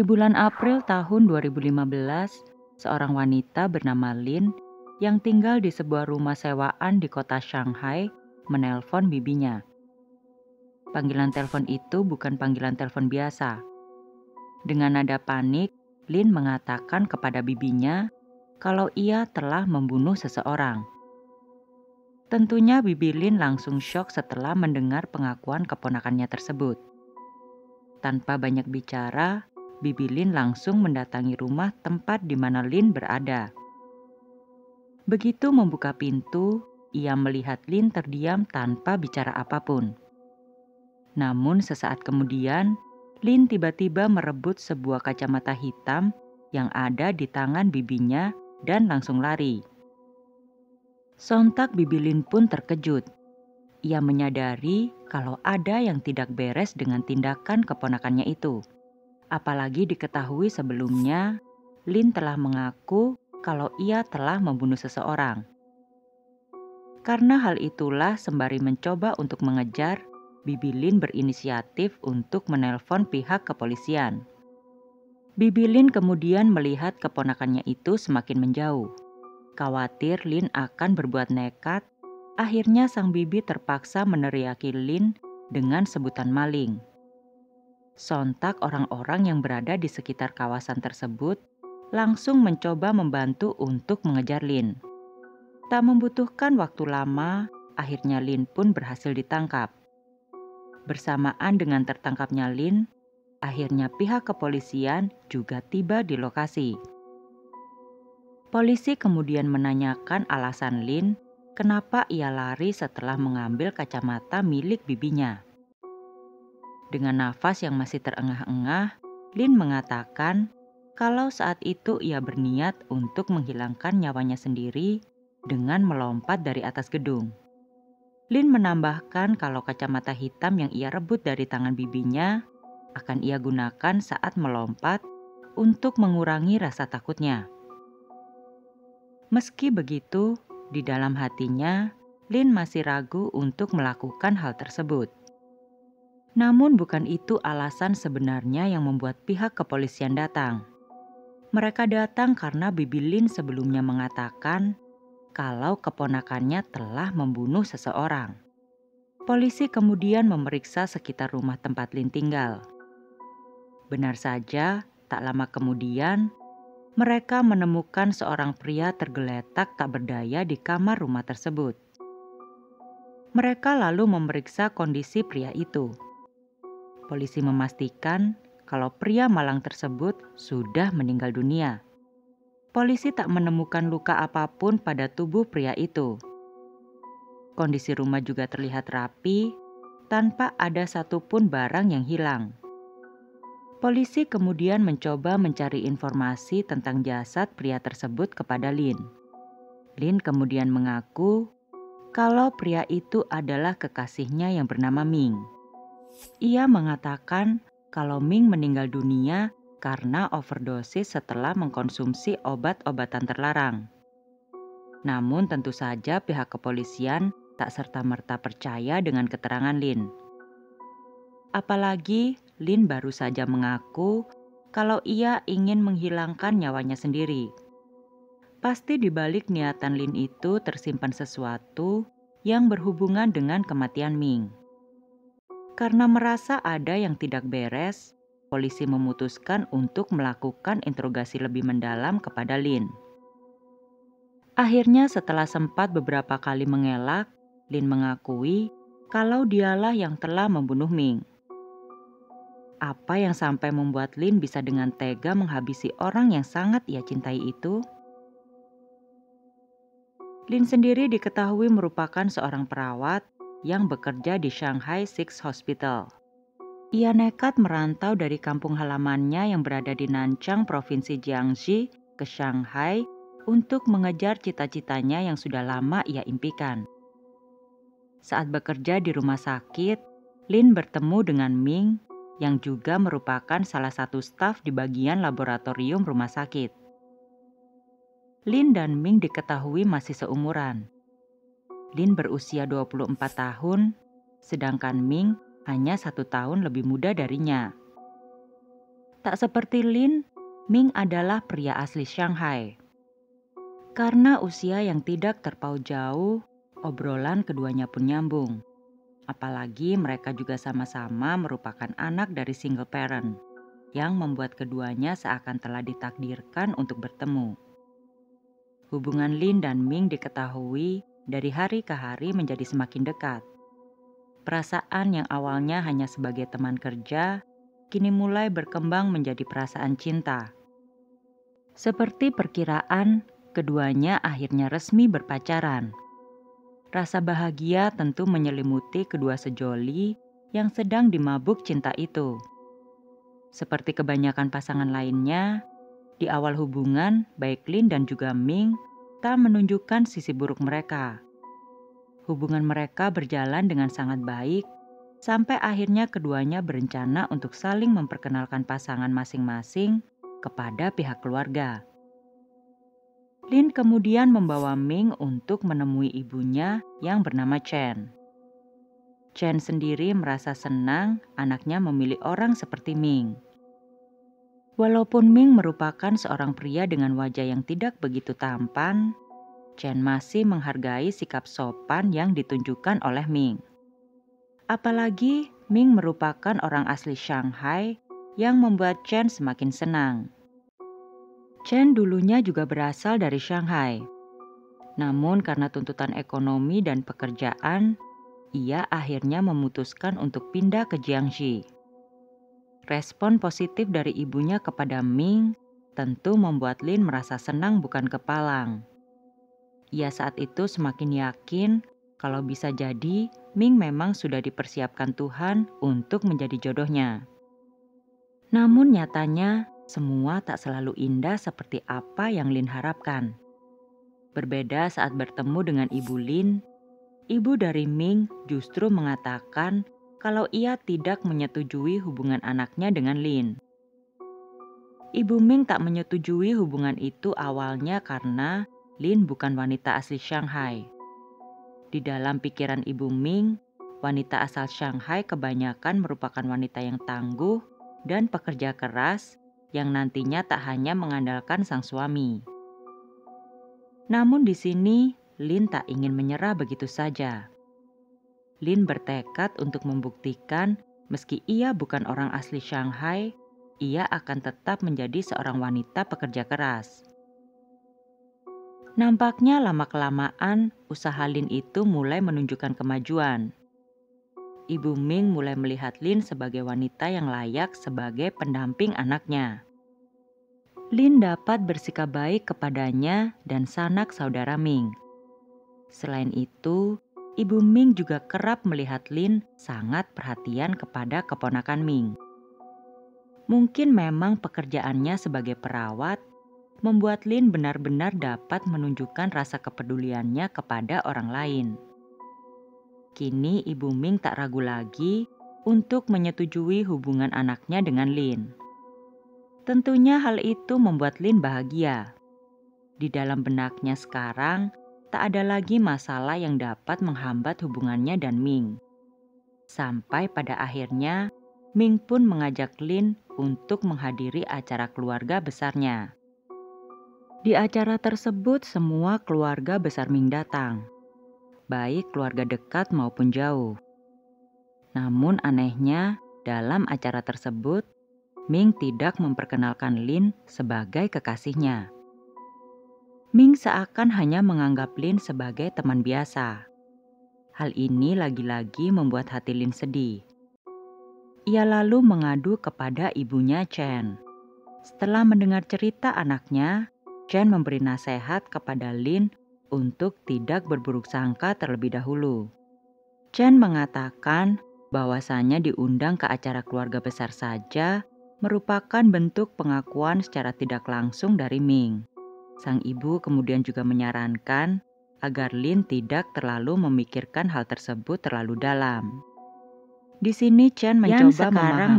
Di bulan April tahun 2015, seorang wanita bernama Lin yang tinggal di sebuah rumah sewaan di kota Shanghai menelpon bibinya. Panggilan telepon itu bukan panggilan telepon biasa. Dengan nada panik, Lin mengatakan kepada bibinya kalau ia telah membunuh seseorang. Tentunya bibi Lin langsung syok setelah mendengar pengakuan keponakannya tersebut. Tanpa banyak bicara, bibi Lin langsung mendatangi rumah tempat di mana Lin berada. Begitu membuka pintu, ia melihat Lin terdiam tanpa bicara apapun. Namun sesaat kemudian, Lin tiba-tiba merebut sebuah kacamata hitam yang ada di tangan bibinya dan langsung lari. Sontak bibi Lin pun terkejut. Ia menyadari kalau ada yang tidak beres dengan tindakan keponakannya itu. Apalagi diketahui sebelumnya, Lin telah mengaku kalau ia telah membunuh seseorang. Karena hal itulah sembari mencoba untuk mengejar, bibi Lin berinisiatif untuk menelpon pihak kepolisian. Bibi Lin kemudian melihat keponakannya itu semakin menjauh. Khawatir Lin akan berbuat nekat, akhirnya sang bibi terpaksa meneriaki Lin dengan sebutan maling. Sontak orang-orang yang berada di sekitar kawasan tersebut langsung mencoba membantu untuk mengejar Lin. Tak membutuhkan waktu lama, akhirnya Lin pun berhasil ditangkap. Bersamaan dengan tertangkapnya Lin, akhirnya pihak kepolisian juga tiba di lokasi. Polisi kemudian menanyakan alasan Lin kenapa ia lari setelah mengambil kacamata milik bibinya. Dengan nafas yang masih terengah-engah, Lin mengatakan kalau saat itu ia berniat untuk menghilangkan nyawanya sendiri dengan melompat dari atas gedung. Lin menambahkan kalau kacamata hitam yang ia rebut dari tangan bibinya akan ia gunakan saat melompat untuk mengurangi rasa takutnya. Meski begitu, di dalam hatinya, Lin masih ragu untuk melakukan hal tersebut. Namun bukan itu alasan sebenarnya yang membuat pihak kepolisian datang. Mereka datang karena bibi Lin sebelumnya mengatakan kalau keponakannya telah membunuh seseorang. Polisi kemudian memeriksa sekitar rumah tempat Lin tinggal. Benar saja, tak lama kemudian, mereka menemukan seorang pria tergeletak tak berdaya di kamar rumah tersebut. Mereka lalu memeriksa kondisi pria itu. Polisi memastikan kalau pria malang tersebut sudah meninggal dunia. Polisi tak menemukan luka apapun pada tubuh pria itu. Kondisi rumah juga terlihat rapi, tanpa ada satupun barang yang hilang. Polisi kemudian mencoba mencari informasi tentang jasad pria tersebut kepada Lin. Lin kemudian mengaku kalau pria itu adalah kekasihnya yang bernama Ming. Ia mengatakan kalau Ming meninggal dunia karena overdosis setelah mengkonsumsi obat-obatan terlarang. Namun tentu saja pihak kepolisian tak serta-merta percaya dengan keterangan Lin. Apalagi Lin baru saja mengaku kalau ia ingin menghilangkan nyawanya sendiri. Pasti di balik niatan Lin itu tersimpan sesuatu yang berhubungan dengan kematian Ming. Karena merasa ada yang tidak beres, polisi memutuskan untuk melakukan interogasi lebih mendalam kepada Lin. Akhirnya setelah sempat beberapa kali mengelak, Lin mengakui kalau dialah yang telah membunuh Ming. Apa yang sampai membuat Lin bisa dengan tega menghabisi orang yang sangat ia cintai itu? Lin sendiri diketahui merupakan seorang perawat yang bekerja di Shanghai Six Hospital. Ia nekat merantau dari kampung halamannya yang berada di Nanchang, Provinsi Jiangxi, ke Shanghai untuk mengejar cita-citanya yang sudah lama ia impikan. Saat bekerja di rumah sakit, Lin bertemu dengan Ming yang juga merupakan salah satu staf di bagian laboratorium rumah sakit. Lin dan Ming diketahui masih seumuran. Lin berusia 24 tahun, sedangkan Ming hanya 1 tahun lebih muda darinya. Tak seperti Lin, Ming adalah pria asli Shanghai. Karena usia yang tidak terpaut jauh, obrolan keduanya pun nyambung. Apalagi mereka juga sama-sama merupakan anak dari single parent, yang membuat keduanya seakan telah ditakdirkan untuk bertemu. Hubungan Lin dan Ming diketahui dari hari ke hari menjadi semakin dekat. Perasaan yang awalnya hanya sebagai teman kerja, kini mulai berkembang menjadi perasaan cinta. Seperti perkiraan, keduanya akhirnya resmi berpacaran. Rasa bahagia tentu menyelimuti kedua sejoli yang sedang dimabuk cinta itu. Seperti kebanyakan pasangan lainnya, di awal hubungan, baik Lin dan juga Ming tak menunjukkan sisi buruk mereka. Hubungan mereka berjalan dengan sangat baik, sampai akhirnya keduanya berencana untuk saling memperkenalkan pasangan masing-masing kepada pihak keluarga. Lin kemudian membawa Ming untuk menemui ibunya yang bernama Chen. Chen sendiri merasa senang anaknya memilih orang seperti Ming. Walaupun Ming merupakan seorang pria dengan wajah yang tidak begitu tampan, Chen masih menghargai sikap sopan yang ditunjukkan oleh Ming. Apalagi Ming merupakan orang asli Shanghai yang membuat Chen semakin senang. Chen dulunya juga berasal dari Shanghai. Namun karena tuntutan ekonomi dan pekerjaan, ia akhirnya memutuskan untuk pindah ke Jiangxi. Respon positif dari ibunya kepada Ming tentu membuat Lin merasa senang bukan kepalang. Ia saat itu semakin yakin kalau bisa jadi Ming memang sudah dipersiapkan Tuhan untuk menjadi jodohnya. Namun nyatanya semua tak selalu indah seperti apa yang Lin harapkan. Berbeda saat bertemu dengan ibu Lin, ibu dari Ming justru mengatakan kalau ia tidak menyetujui hubungan anaknya dengan Lin. Ibu Ming tak menyetujui hubungan itu awalnya karena Lin bukan wanita asli Shanghai. Di dalam pikiran ibu Ming, wanita asal Shanghai kebanyakan merupakan wanita yang tangguh dan pekerja keras yang nantinya tak hanya mengandalkan sang suami. Namun di sini, Lin tak ingin menyerah begitu saja. Lin bertekad untuk membuktikan meski ia bukan orang asli Shanghai, ia akan tetap menjadi seorang wanita pekerja keras. Nampaknya lama-kelamaan usaha Lin itu mulai menunjukkan kemajuan. Ibu Ming mulai melihat Lin sebagai wanita yang layak sebagai pendamping anaknya. Lin dapat bersikap baik kepadanya dan sanak saudara Ming. Selain itu, Ibu Ming juga kerap melihat Lin sangat perhatian kepada keponakan Ming. Mungkin memang pekerjaannya sebagai perawat membuat Lin benar-benar dapat menunjukkan rasa kepeduliannya kepada orang lain. Kini Ibu Ming tak ragu lagi untuk menyetujui hubungan anaknya dengan Lin. Tentunya hal itu membuat Lin bahagia. Di dalam benaknya sekarang, tak ada lagi masalah yang dapat menghambat hubungannya dan Ming. Sampai pada akhirnya, Ming pun mengajak Lin untuk menghadiri acara keluarga besarnya. Di acara tersebut semua keluarga besar Ming datang, baik keluarga dekat maupun jauh. Namun anehnya, dalam acara tersebut, Ming tidak memperkenalkan Lin sebagai kekasihnya. Ming seakan hanya menganggap Lin sebagai teman biasa. Hal ini lagi-lagi membuat hati Lin sedih. Ia lalu mengadu kepada ibunya Chen. Setelah mendengar cerita anaknya, Chen memberi nasihat kepada Lin untuk tidak berburuk sangka terlebih dahulu. Chen mengatakan bahwasanya diundang ke acara keluarga besar saja merupakan bentuk pengakuan secara tidak langsung dari Ming. Sang ibu kemudian juga menyarankan agar Lin tidak terlalu memikirkan hal tersebut terlalu dalam. Di sini Chen mencoba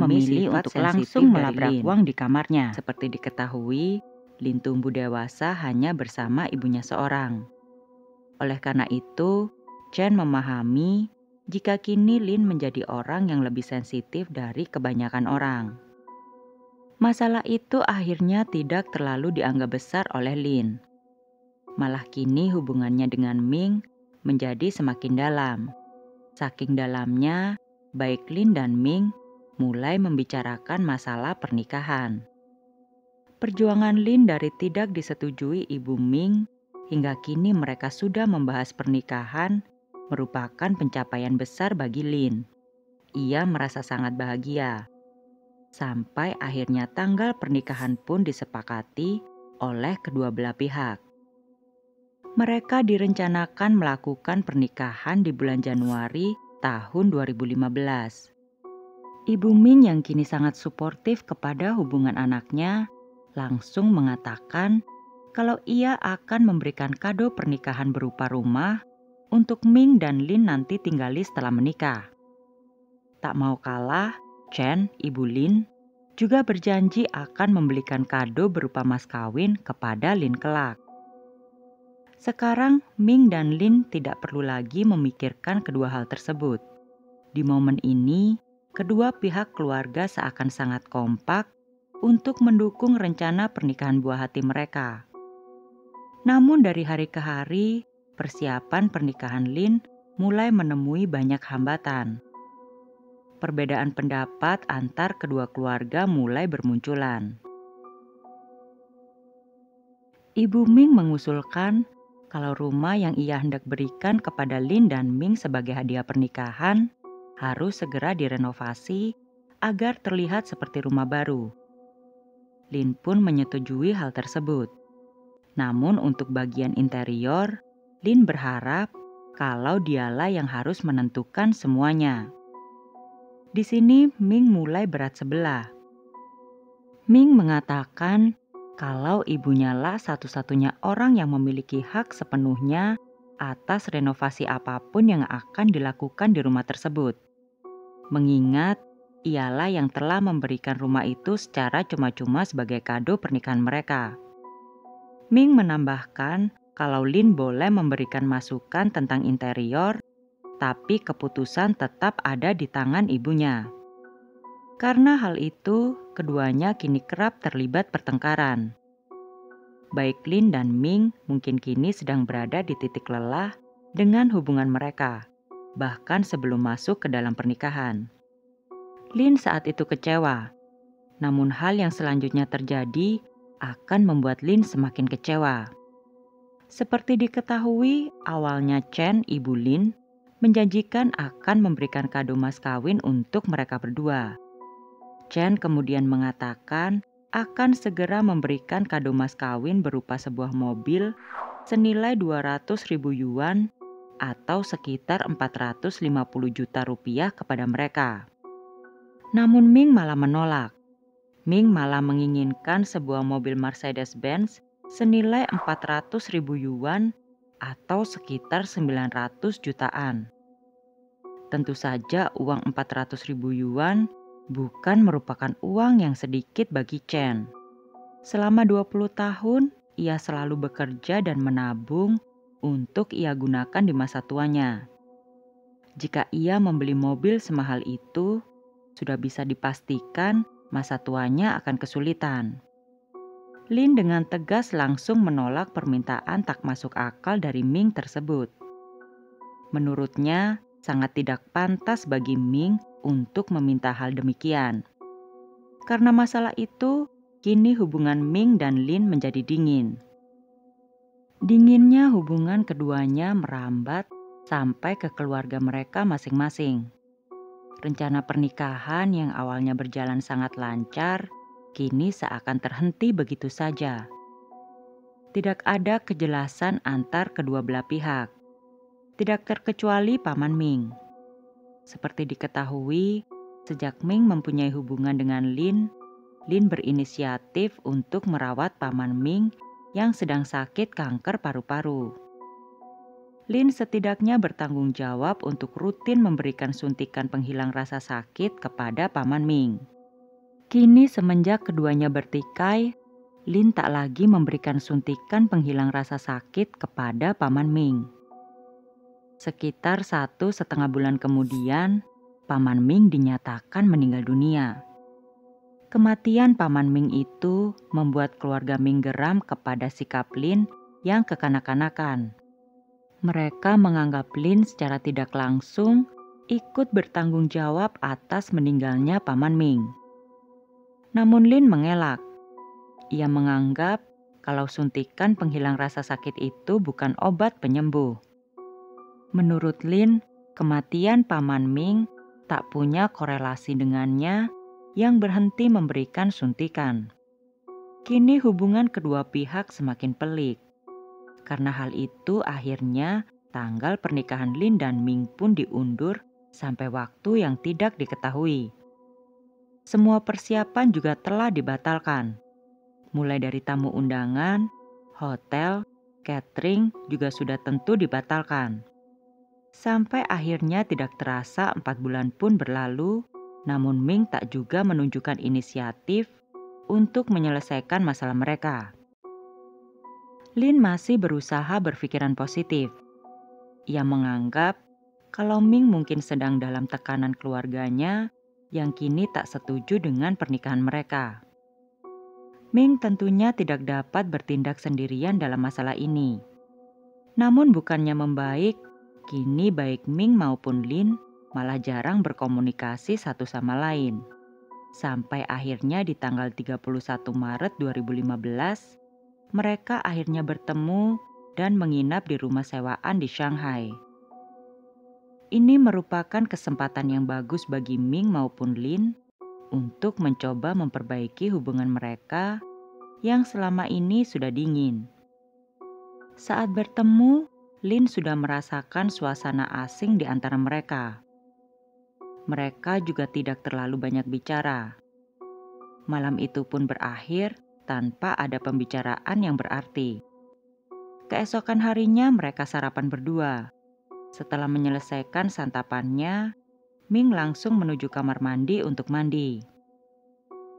memilih untuk langsung melabrak Wang di kamarnya. Seperti diketahui, Lin tumbuh dewasa hanya bersama ibunya seorang. Oleh karena itu, Chen memahami jika kini Lin menjadi orang yang lebih sensitif dari kebanyakan orang. Masalah itu akhirnya tidak terlalu dianggap besar oleh Lin. Malah kini hubungannya dengan Ming menjadi semakin dalam. Saking dalamnya, baik Lin dan Ming mulai membicarakan masalah pernikahan. Perjuangan Lin dari tidak disetujui ibu Ming hingga kini mereka sudah membahas pernikahan merupakan pencapaian besar bagi Lin. Ia merasa sangat bahagia. Sampai akhirnya tanggal pernikahan pun disepakati oleh kedua belah pihak. Mereka direncanakan melakukan pernikahan di bulan Januari tahun 2015. Ibu Ming yang kini sangat suportif kepada hubungan anaknya langsung mengatakan kalau ia akan memberikan kado pernikahan berupa rumah untuk Ming dan Lin nanti tinggali setelah menikah. Tak mau kalah, Chen, ibu Lin, juga berjanji akan membelikan kado berupa mas kawin kepada Lin kelak. Sekarang Ming dan Lin tidak perlu lagi memikirkan kedua hal tersebut. Di momen ini, kedua pihak keluarga seakan sangat kompak untuk mendukung rencana pernikahan buah hati mereka. Namun dari hari ke hari, persiapan pernikahan Lin mulai menemui banyak hambatan. Perbedaan pendapat antar kedua keluarga mulai bermunculan. Ibu Ming mengusulkan kalau rumah yang ia hendak berikan kepada Lin dan Ming sebagai hadiah pernikahan harus segera direnovasi agar terlihat seperti rumah baru. Lin pun menyetujui hal tersebut. Namun untuk bagian interior, Lin berharap kalau dialah yang harus menentukan semuanya. Di sini Ming mulai berat sebelah. Ming mengatakan kalau ibunya lah satu-satunya orang yang memiliki hak sepenuhnya atas renovasi apapun yang akan dilakukan di rumah tersebut. Mengingat ialah yang telah memberikan rumah itu secara cuma-cuma sebagai kado pernikahan mereka. Ming menambahkan kalau Lin boleh memberikan masukan tentang interior, tapi keputusan tetap ada di tangan ibunya. Karena hal itu, keduanya kini kerap terlibat pertengkaran. Baik Lin dan Ming mungkin kini sedang berada di titik lelah dengan hubungan mereka, bahkan sebelum masuk ke dalam pernikahan. Lin saat itu kecewa, namun hal yang selanjutnya terjadi akan membuat Lin semakin kecewa. Seperti diketahui, awalnya Chen, ibu Lin, menjanjikan akan memberikan kado mas kawin untuk mereka berdua. Chen kemudian mengatakan akan segera memberikan kado mas kawin berupa sebuah mobil senilai 200.000 yuan atau sekitar 450 juta rupiah kepada mereka. Namun Ming malah menolak. Ming malah menginginkan sebuah mobil Mercedes-Benz senilai 400.000 yuan atau sekitar 900 jutaan. Tentu saja uang 400.000 yuan bukan merupakan uang yang sedikit bagi Chen. Selama 20 tahun, ia selalu bekerja dan menabung untuk ia gunakan di masa tuanya. Jika ia membeli mobil semahal itu, sudah bisa dipastikan masa tuanya akan kesulitan. Lin dengan tegas langsung menolak permintaan tak masuk akal dari Ming tersebut. Menurutnya, sangat tidak pantas bagi Ming untuk meminta hal demikian. Karena masalah itu, kini hubungan Ming dan Lin menjadi dingin. Dinginnya hubungan keduanya merambat sampai ke keluarga mereka masing-masing. Rencana pernikahan yang awalnya berjalan sangat lancar, kini seakan terhenti begitu saja. Tidak ada kejelasan antar kedua belah pihak. Tidak terkecuali Paman Ming. Seperti diketahui, sejak Ming mempunyai hubungan dengan Lin, Lin berinisiatif untuk merawat Paman Ming yang sedang sakit kanker paru-paru. Lin setidaknya bertanggung jawab untuk rutin memberikan suntikan penghilang rasa sakit kepada Paman Ming. Kini semenjak keduanya bertikai, Lin tak lagi memberikan suntikan penghilang rasa sakit kepada Paman Ming. Sekitar 1,5 bulan kemudian, Paman Ming dinyatakan meninggal dunia. Kematian Paman Ming itu membuat keluarga Ming geram kepada sikap Lin yang kekanak-kanakan. Mereka menganggap Lin secara tidak langsung ikut bertanggung jawab atas meninggalnya Paman Ming. Namun Lin mengelak. Ia menganggap kalau suntikan penghilang rasa sakit itu bukan obat penyembuh. Menurut Lin, kematian Paman Ming tak punya korelasi dengannya yang berhenti memberikan suntikan. Kini hubungan kedua pihak semakin pelik. Karena hal itu akhirnya tanggal pernikahan Lin dan Ming pun diundur sampai waktu yang tidak diketahui. Semua persiapan juga telah dibatalkan. Mulai dari tamu undangan, hotel, catering juga sudah tentu dibatalkan. Sampai akhirnya tidak terasa 4 bulan pun berlalu, namun Ming tak juga menunjukkan inisiatif untuk menyelesaikan masalah mereka. Lin masih berusaha berpikiran positif. Ia menganggap kalau Ming mungkin sedang dalam tekanan keluarganya yang kini tak setuju dengan pernikahan mereka. Ming tentunya tidak dapat bertindak sendirian dalam masalah ini. Namun bukannya membaik, kini baik Ming maupun Lin malah jarang berkomunikasi satu sama lain. Sampai akhirnya di tanggal 31 Maret 2015, mereka akhirnya bertemu dan menginap di rumah sewaan di Shanghai. Ini merupakan kesempatan yang bagus bagi Ming maupun Lin untuk mencoba memperbaiki hubungan mereka yang selama ini sudah dingin. Saat bertemu, Lin sudah merasakan suasana asing di antara mereka. Mereka juga tidak terlalu banyak bicara. Malam itu pun berakhir tanpa ada pembicaraan yang berarti. Keesokan harinya mereka sarapan berdua. Setelah menyelesaikan santapannya, Ming langsung menuju kamar mandi untuk mandi.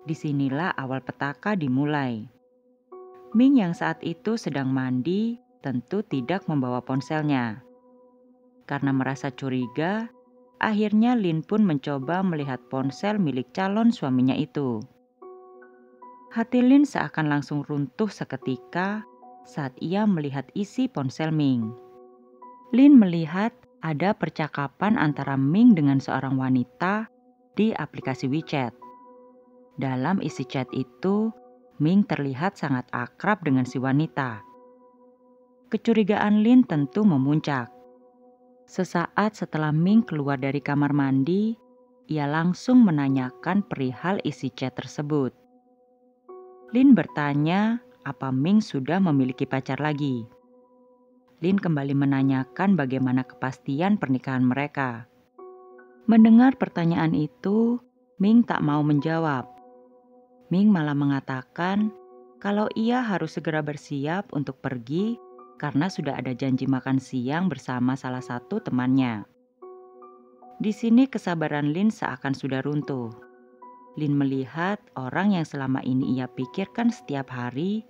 Disinilah awal petaka dimulai. Ming yang saat itu sedang mandi tentu tidak membawa ponselnya. Karena merasa curiga, akhirnya Lin pun mencoba melihat ponsel milik calon suaminya itu. Hati Lin seakan langsung runtuh seketika saat ia melihat isi ponsel Ming. Lin melihat ada percakapan antara Ming dengan seorang wanita di aplikasi WeChat. Dalam isi chat itu, Ming terlihat sangat akrab dengan si wanita. Kecurigaan Lin tentu memuncak. Sesaat setelah Ming keluar dari kamar mandi, ia langsung menanyakan perihal isi chat tersebut. Lin bertanya apa Ming sudah memiliki pacar lagi. Lin kembali menanyakan bagaimana kepastian pernikahan mereka. Mendengar pertanyaan itu, Ming tak mau menjawab. Ming malah mengatakan kalau ia harus segera bersiap untuk pergi karena sudah ada janji makan siang bersama salah satu temannya. Di sini kesabaran Lin seakan sudah runtuh. Lin melihat orang yang selama ini ia pikirkan setiap hari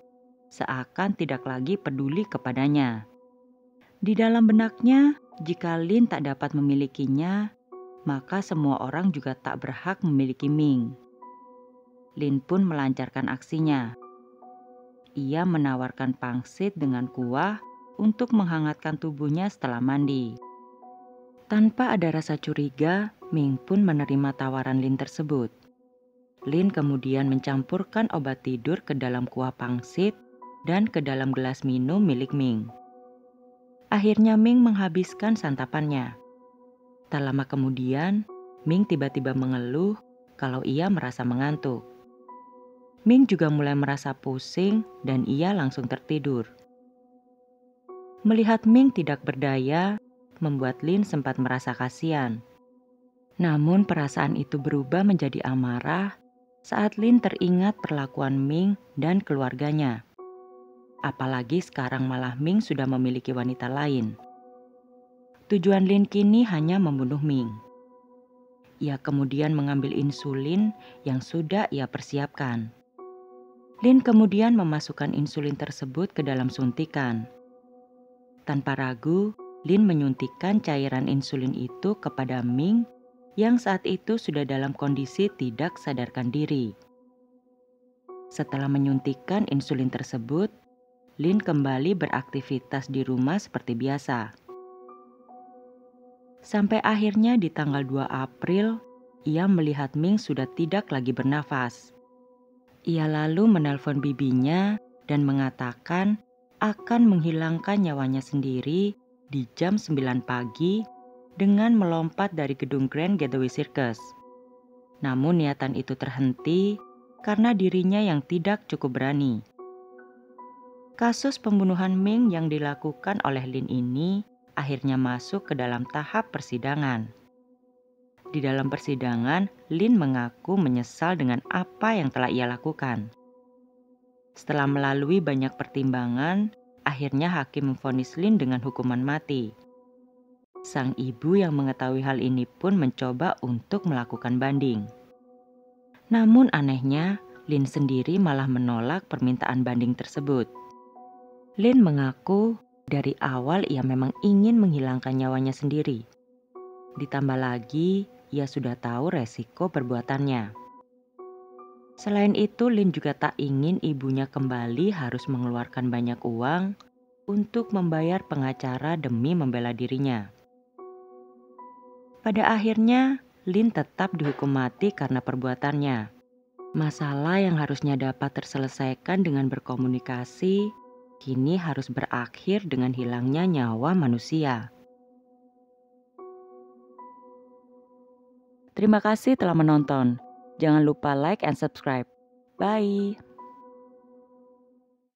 seakan tidak lagi peduli kepadanya. Di dalam benaknya, jika Lin tak dapat memilikinya, maka semua orang juga tak berhak memiliki Ming. Lin pun melancarkan aksinya. Ia menawarkan pangsit dengan kuah untuk menghangatkan tubuhnya setelah mandi. Tanpa ada rasa curiga, Ming pun menerima tawaran Lin tersebut. Lin kemudian mencampurkan obat tidur ke dalam kuah pangsit dan ke dalam gelas minum milik Ming. Akhirnya Ming menghabiskan santapannya. Tak lama kemudian, Ming tiba-tiba mengeluh kalau ia merasa mengantuk. Ming juga mulai merasa pusing dan ia langsung tertidur. Melihat Ming tidak berdaya, membuat Lin sempat merasa kasihan. Namun perasaan itu berubah menjadi amarah saat Lin teringat perlakuan Ming dan keluarganya. Apalagi sekarang malah Ming sudah memiliki wanita lain. Tujuan Lin kini hanya membunuh Ming. Ia kemudian mengambil insulin yang sudah ia persiapkan. Lin kemudian memasukkan insulin tersebut ke dalam suntikan. Tanpa ragu, Lin menyuntikkan cairan insulin itu kepada Ming yang saat itu sudah dalam kondisi tidak sadarkan diri. Setelah menyuntikkan insulin tersebut, Lin kembali beraktivitas di rumah seperti biasa. Sampai akhirnya di tanggal 2 April, ia melihat Ming sudah tidak lagi bernafas. Ia lalu menelpon bibinya dan mengatakan akan menghilangkan nyawanya sendiri di jam 9 pagi dengan melompat dari gedung Grand Gateway Circus. Namun niatan itu terhenti karena dirinya yang tidak cukup berani. Kasus pembunuhan Ming yang dilakukan oleh Lin ini akhirnya masuk ke dalam tahap persidangan. Di dalam persidangan, Lin mengaku menyesal dengan apa yang telah ia lakukan. Setelah melalui banyak pertimbangan, akhirnya hakim memvonis Lin dengan hukuman mati. Sang ibu yang mengetahui hal ini pun mencoba untuk melakukan banding. Namun anehnya, Lin sendiri malah menolak permintaan banding tersebut. Lin mengaku dari awal ia memang ingin menghilangkan nyawanya sendiri. Ditambah lagi, ia sudah tahu resiko perbuatannya. Selain itu, Lin juga tak ingin ibunya kembali harus mengeluarkan banyak uang untuk membayar pengacara demi membela dirinya. Pada akhirnya, Lin tetap dihukum mati karena perbuatannya. Masalah yang harusnya dapat terselesaikan dengan berkomunikasi, kini harus berakhir dengan hilangnya nyawa manusia. Terima kasih telah menonton. Jangan lupa like and subscribe. Bye.